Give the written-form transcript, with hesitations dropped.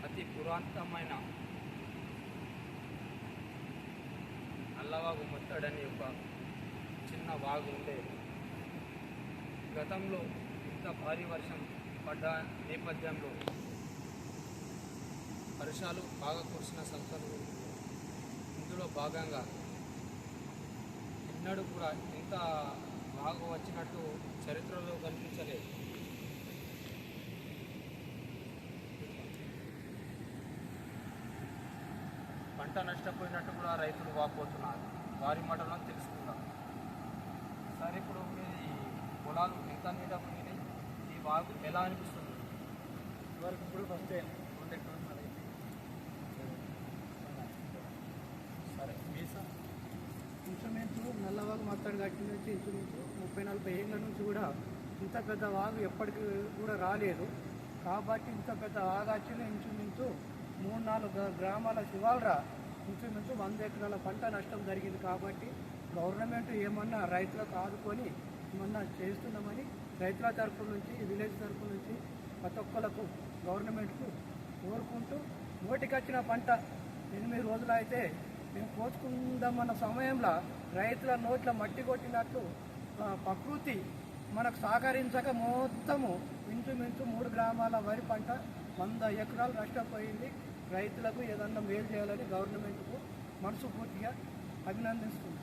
అతి పురాతనమైన నల్లవాగు ముత్తడని ఒక చిన్న వాగు ఉండేది. గతంలో ఇంత భారీ వర్షం పడ్డ నేపథ్యంలో వర్షాలు బాగా కురిసిన సందర్భంలో ఇందులో భాగంగా ఎన్నడూ కూడా ఇంత వాగు వచ్చినట్టు చరిత్రలో కనిపించలేదు. పంట నష్టపోయినట్టు కూడా రైతులు వాపోతున్నారు. వారి మాటలో తెలుసుకుందాం. సరే, ఇప్పుడు మీది పొలాలు ఎంత నీట మునిగినాయి? ఈ వాగు ఎలా అనిపిస్తుంది? వరకు ఇప్పుడు ఫస్ట్ సరే, మీ సార్ ఇంచుమించు నల్లవాగు మత్తడి గట్టి నుంచి ఇంచుమించు 30-40 ఏళ్ళ నుంచి కూడా ఇంత పెద్ద వాగు ఎప్పటికీ కూడా రాలేదు. కాబట్టి ఇంత పెద్ద వాగు వచ్చిన ఇంచుమించు 3-4 గ్రామాల శివాలరా ఇంచుమించు 100 ఎకరాల పంట నష్టం జరిగింది. కాబట్టి గవర్నమెంట్ ఏమన్నా రైతులకు ఆదుకొని ఏమన్నా చేస్తున్నామని రైతుల తరఫు నుంచి, విలేజ్ తరఫు నుంచి ప్రతి ఒక్కరికి గవర్నమెంట్కు కోరుకుంటూ, నోటికొచ్చిన పంట 8 రోజులు అయితే మేము కోసుకుందామన్న సమయంలో రైతుల నోట్ల మట్టి కొట్టినట్లు ప్రకృతి మనకు సహకరించక మొత్తము ఇంచుమించు 3 గ్రామాల వరి పంట 100 ఎకరాలు నష్టపోయింది. రైతులకు ఏదన్నా మేలు చేయాలని గవర్నమెంట్కు మనస్ఫూర్తిగా అభినందిస్తుంది.